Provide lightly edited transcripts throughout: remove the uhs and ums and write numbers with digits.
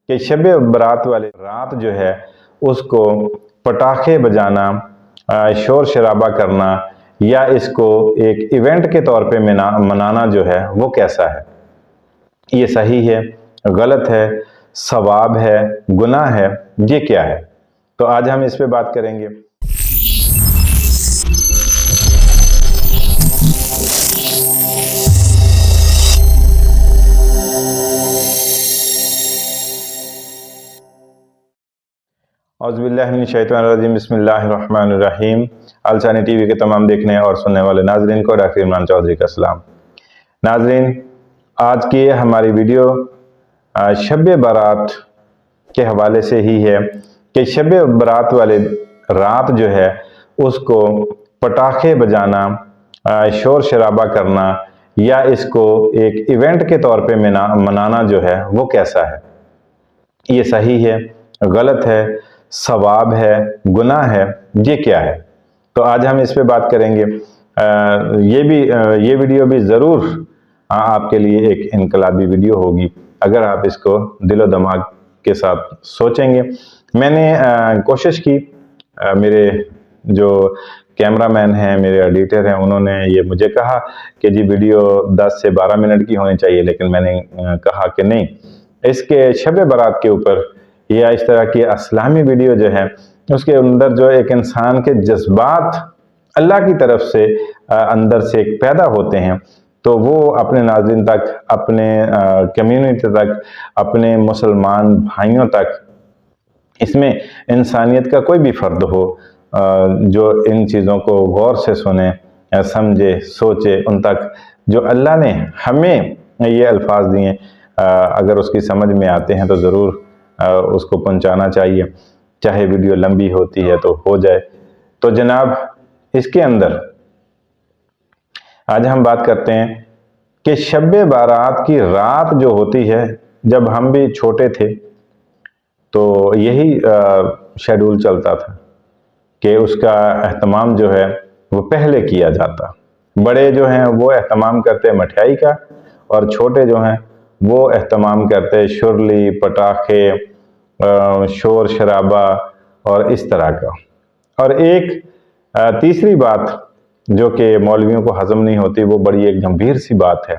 کہ شب برات والے رات جو ہے اس کو پٹاخے بجانا، شور شرابہ کرنا یا اس کو ایک ایونٹ کے طور پہ منانا جو ہے وہ کیسا ہے، یہ صحیح ہے، غلط ہے، ثواب ہے، گناہ ہے، یہ کیا ہے؟ تو آج ہم اس پہ بات کریں گے۔ اعوذ باللہ من الشیطان الرجیم، بسم اللہ الرحمن الرحیم۔ الثانی ٹی وی کے تمام دیکھنے اور سننے والے ناظرین کو ڈاکٹر عمران چودھری کا سلام۔ ناظرین، آج کی ہماری ویڈیو شب برات کے حوالے سے ہی ہے کہ شب برات والے رات جو ہے اس کو پٹاخے بجانا، شور شرابہ کرنا یا اس کو ایک ایونٹ کے طور پہ منانا جو ہے وہ کیسا ہے، یہ صحیح ہے، غلط ہے، ثواب ہے، گناہ ہے، یہ کیا ہے؟ تو آج ہم اس پہ بات کریں گے۔ یہ ویڈیو بھی ضرور آپ کے لیے ایک انقلابی ویڈیو ہوگی اگر آپ اس کو دل و دماغ کے ساتھ سوچیں گے۔ میں نے کوشش کی، میرے جو کیمرہ مین ہیں، میرے ایڈیٹر ہیں، انہوں نے یہ مجھے کہا کہ جی ویڈیو 10 سے 12 منٹ کی ہونی چاہیے، لیکن میں نے کہا کہ نہیں، اس کے شب برات کے اوپر یا اس طرح کی اسلامی ویڈیو جو ہے اس کے اندر جو ایک انسان کے جذبات اللہ کی طرف سے اندر سے ایک پیدا ہوتے ہیں، تو وہ اپنے ناظرین تک، اپنے کمیونٹی تک، اپنے مسلمان بھائیوں تک، اس میں انسانیت کا کوئی بھی فرد ہو جو ان چیزوں کو غور سے سنے، سمجھے، سوچے، ان تک جو اللہ نے ہمیں یہ الفاظ دیے اگر اس کی سمجھ میں آتے ہیں تو ضرور اس کو پہنچانا چاہیے، چاہے ویڈیو لمبی ہوتی ہے تو ہو جائے۔ تو جناب، اس کے اندر آج ہم بات کرتے ہیں کہ شب برات کی رات جو ہوتی ہے، جب ہم بھی چھوٹے تھے تو یہی شیڈول چلتا تھا کہ اس کا اہتمام جو ہے وہ پہلے کیا جاتا۔ بڑے جو ہیں وہ اہتمام کرتے مٹھائی کا، اور چھوٹے جو ہیں وہ اہتمام کرتے شرلی، پٹاخے، شور شرابہ اور اس طرح کا۔ اور ایک تیسری بات جو کہ مولویوں کو ہضم نہیں ہوتی، وہ بڑی ایک گمبھیر سی بات ہے۔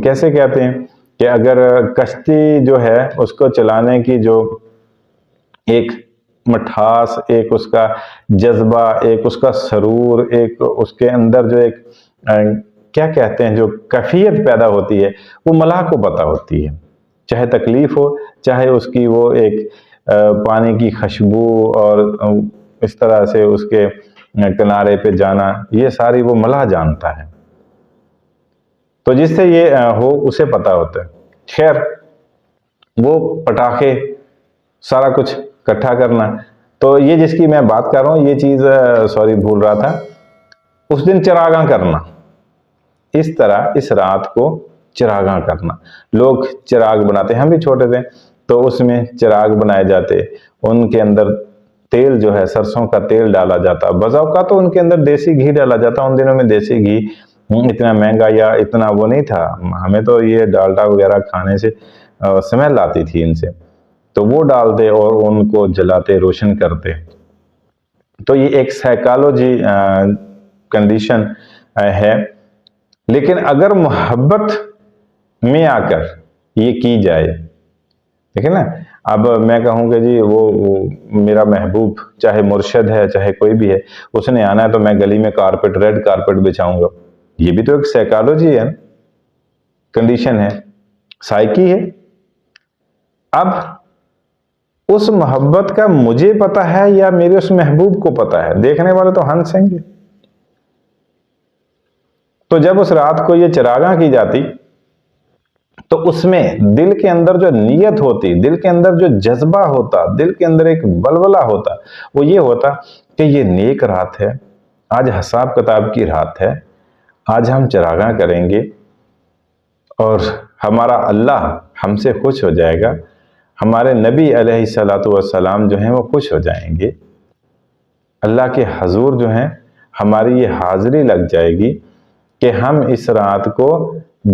کیسے کہتے ہیں کہ اگر کشتی جو ہے اس کو چلانے کی جو ایک مٹھاس، ایک اس کا جذبہ، ایک اس کا سرور، ایک اس کے اندر جو ایک کیا کہتے ہیں جو کیفیت پیدا ہوتی ہے، وہ ملاح کو پتہ ہوتی ہے، چاہے تکلیف ہو، چاہے اس کی وہ ایک پانی کی خوشبو اور اس طرح سے اس کے کنارے پہ جانا، یہ ساری وہ ملاح جانتا ہے۔ تو جس سے یہ ہو اسے پتہ ہوتا ہے۔ خیر، وہ پٹاخے سارا کچھ اکٹھا کرنا، تو یہ جس کی میں بات کر رہا ہوں، یہ چیز بھول رہا تھا، اس دن چراغاں کرنا، اس طرح اس رات کو چراغاں کرنا، لوگ چراغ بناتے ہیں، ہم بھی چھوٹے تھے تو اس میں چراغ بنائے جاتے، ان کے اندر تیل جو ہے سرسوں کا تیل ڈالا جاتا، بعض اوقات تو ان کے اندر دیسی گھی ڈالا جاتا۔ ان دنوں میں دیسی گھی اتنا مہنگا یا اتنا وہ نہیں تھا، ہمیں تو یہ ڈالڈا وغیرہ کھانے سے سمیل آتی تھی ان سے، تو وہ ڈالتے اور ان کو جلاتے، روشن کرتے۔ تو یہ ایک سائیکالوجی کنڈیشن ہے، لیکن اگر محبت میں آ کر یہ کی جائے، دیکھیں نا، اب میں کہوں کہ جی وہ میرا محبوب چاہے مرشد ہے، چاہے کوئی بھی ہے، اس نے آنا ہے تو میں گلی میں ریڈ کارپٹ بچھاؤں گا، یہ بھی تو ایک سائیکالوجی ہے، کنڈیشن ہے، سائیکی ہے۔ اب اس محبت کا مجھے پتہ ہے یا میرے اس محبوب کو پتہ ہے، دیکھنے والے تو ہنسیں گے۔ تو جب اس رات کو یہ چراغاں کی جاتی تو اس میں دل کے اندر جو نیت ہوتی، دل کے اندر جو جذبہ ہوتا، دل کے اندر ایک بلبلہ ہوتا، وہ یہ ہوتا کہ یہ نیک رات ہے، آج حساب کتاب کی رات ہے، آج ہم چراغاں کریں گے اور ہمارا اللہ ہم سے خوش ہو جائے گا، ہمارے نبی علیہ الصلوۃ والسلام جو ہیں وہ خوش ہو جائیں گے، اللہ کے حضور جو ہیں ہماری یہ حاضری لگ جائے گی کہ ہم اس رات کو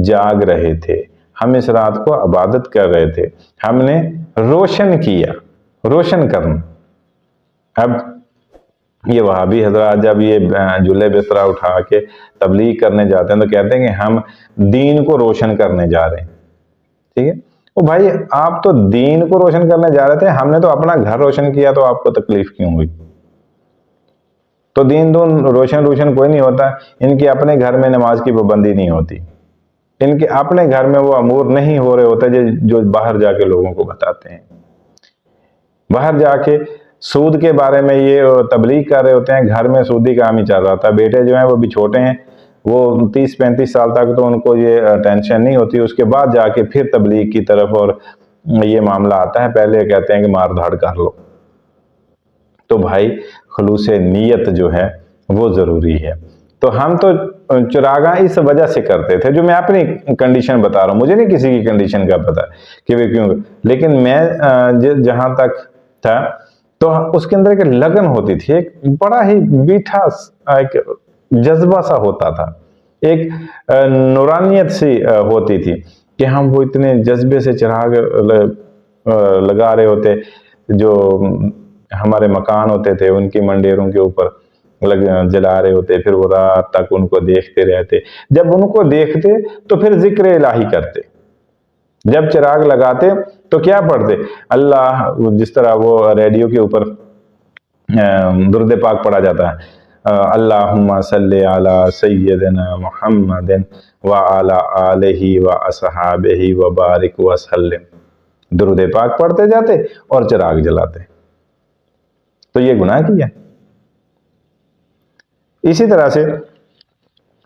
جاگ رہے تھے، ہم اس رات کو عبادت کر رہے تھے، ہم نے روشن کیا، روشن کرنا۔ اب یہ وہابی حضرات جب یہ جلے بسترا اٹھا کے تبلیغ کرنے جاتے ہیں تو کہتے ہیں کہ ہم دین کو روشن کرنے جا رہے ہیں، ٹھیک ہے؟ او بھائی، آپ تو دین کو روشن کرنے جا رہے تھے، ہم نے تو اپنا گھر روشن کیا، تو آپ کو تکلیف کیوں ہوئی؟ تو دین روشن کوئی نہیں ہوتا، ان کے اپنے گھر میں نماز کی پابندی نہیں ہوتی، ان کے اپنے گھر میں وہ امور نہیں ہو رہے ہوتے جو باہر جا کے لوگوں کو بتاتے ہیں۔ باہر جا کے سود کے بارے میں یہ تبلیغ کر رہے ہوتے ہیں، گھر میں سودی کام ہی چل رہا تھا، بیٹے جو ہیں وہ بھی چھوٹے ہیں، وہ 30-35 سال تک تو ان کو یہ ٹینشن نہیں ہوتی، اس کے بعد جا کے پھر تبلیغ کی طرف اور یہ معاملہ آتا ہے، پہلے کہتے ہیں کہ مار دھاڑ کر لو۔ تو بھائی خلوص نیت جو ہے وہ ضروری ہے۔ تو ہم تو چراغاں اس وجہ سے کرتے تھے، جو میں اپنی کنڈیشن بتا رہا ہوں، مجھے نہیں کسی کی کنڈیشن کا پتہ کہ وہ کیوں، لیکن میں جہاں تک تھا تو اس کے اندر ایک لگن ہوتی تھی، ایک بڑا ہی میٹھا ایک جذبہ سا ہوتا تھا، ایک نورانیت سی ہوتی تھی کہ ہم وہ اتنے جذبے سے چراغ لگا رہے ہوتے، جو ہمارے مکان ہوتے تھے ان کی منڈیروں کے اوپر جلا رہے ہوتے، پھر وہ رات تک ان کو دیکھتے رہتے، جب ان کو دیکھتے تو پھر ذکر الہی کرتے، جب چراغ لگاتے تو کیا پڑھتے؟ اللہ، جس طرح وہ ریڈیو کے اوپر درود پاک پڑھا جاتا ہے، اللہم صلی علی سیدنا محمد وعلی آلہ واصحابہ وبارک وسلم، درود پاک پڑھتے جاتے اور چراغ جلاتے، تو یہ گناہ کیا۔ اسی طرح سے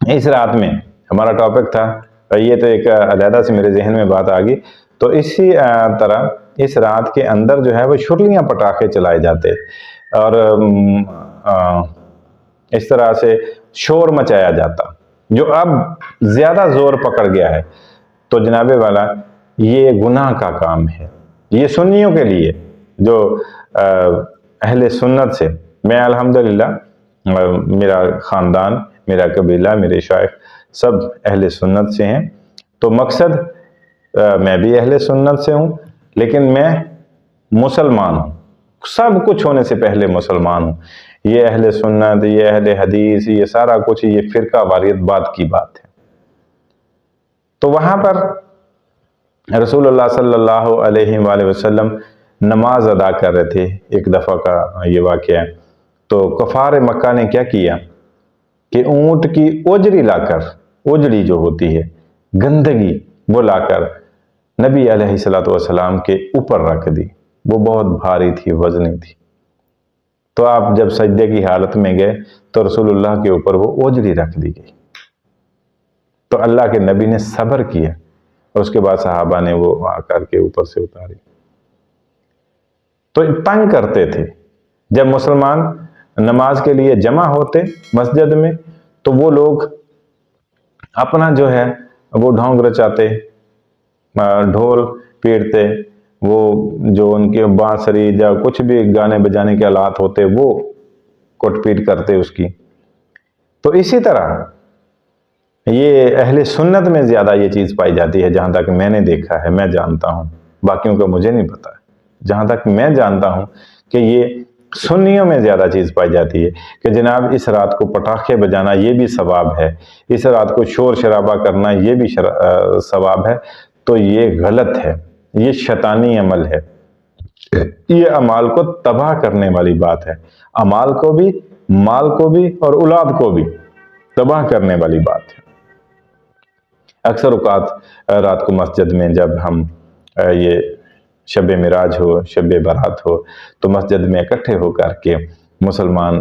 اس رات میں ہمارا ٹاپک تھا، یہ تو ایک علیحدہ سے میرے ذہن میں بات آ گئی، تو اسی طرح اس رات کے اندر جو ہے وہ چھریاں پٹاخے چلائے جاتے اور اس طرح سے شور مچایا جاتا، جو اب زیادہ زور پکڑ گیا ہے۔ تو جناب والا یہ گناہ کا کام ہے، یہ سنیوں کے لیے، جو اہل سنت سے، میں الحمدللہ میرا خاندان، میرا قبیلہ، میرے شیخ سب اہل سنت سے ہیں، تو مقصد میں بھی اہل سنت سے ہوں، لیکن میں مسلمان ہوں، سب کچھ ہونے سے پہلے مسلمان ہوں۔ یہ اہل سنت، یہ اہل حدیث، یہ سارا کچھ یہ فرقہ واریت بات کی بات ہے۔ تو وہاں پر رسول اللہ صلی اللہ علیہ وآلہ وسلم نماز ادا کر رہے تھے، ایک دفعہ کا یہ واقعہ ہے۔ تو کفار مکہ نے کیا کیا کہ اونٹ کی اوجری لا کر، اوجڑی جو ہوتی ہے گندگی، وہ لا کر نبی علیہ السلام کے اوپر رکھ دی، وہ بہت بھاری تھی، وزنی تھی۔ تو آپ جب سجدے کی حالت میں گئے تو رسول اللہ کے اوپر وہ اوجڑی رکھ دی گئی، تو اللہ کے نبی نے صبر کیا، اور اس کے بعد صحابہ نے وہ آ کر کے اوپر سے اتاری۔ تو تنگ کرتے تھے، جب مسلمان نماز کے لیے جمع ہوتے مسجد میں تو وہ لوگ اپنا جو ہے وہ ڈھونگ رچاتے، ڈھول پیٹتے، وہ جو ان کے بانسری یا کچھ بھی گانے بجانے کے آلات ہوتے وہ کوٹ پیٹ کرتے اس کی۔ تو اسی طرح یہ اہل سنت میں زیادہ یہ چیز پائی جاتی ہے، جہاں تک میں نے دیکھا ہے، میں جانتا ہوں، باقیوں کا مجھے نہیں پتا ہے، جہاں تک میں جانتا ہوں کہ یہ سنیوں میں زیادہ چیز پائی جاتی ہے کہ جناب اس رات کو پٹاخے بجانا یہ بھی ثواب ہے، اس رات کو شور شرابہ کرنا یہ بھی ثواب ہے، تو یہ غلط ہے، یہ شیطانی عمل ہے، یہ اعمال کو تباہ کرنے والی بات ہے، اعمال کو بھی، مال کو بھی اور اولاد کو بھی تباہ کرنے والی بات ہے۔ اکثر اوقات رات کو مسجد میں جب ہم یہ شب معراج ہو، شب برات ہو، تو مسجد میں اکٹھے ہو کر کے مسلمان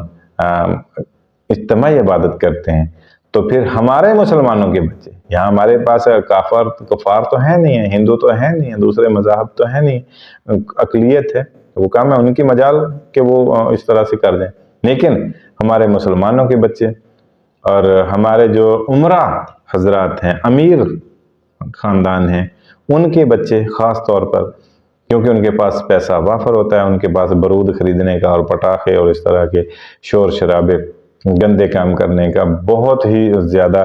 اجتماعی عبادت کرتے ہیں، تو پھر ہمارے مسلمانوں کے بچے، یہاں ہمارے پاس کفار تو ہیں نہیں ہیں، ہندو تو ہیں نہیں ہیں، دوسرے مذاہب تو ہیں نہیں، اقلیت ہے، وہ کام ہے ان کی مجال کہ وہ اس طرح سے کر دیں، لیکن ہمارے مسلمانوں کے بچے اور ہمارے جو عمرہ حضرات ہیں، امیر خاندان ہیں، ان کے بچے خاص طور پر، کیونکہ ان کے پاس پیسہ وافر ہوتا ہے، ان کے پاس بارود خریدنے کا اور پٹاخے اور اس طرح کے شور شرابے گندے کام کرنے کا بہت ہی زیادہ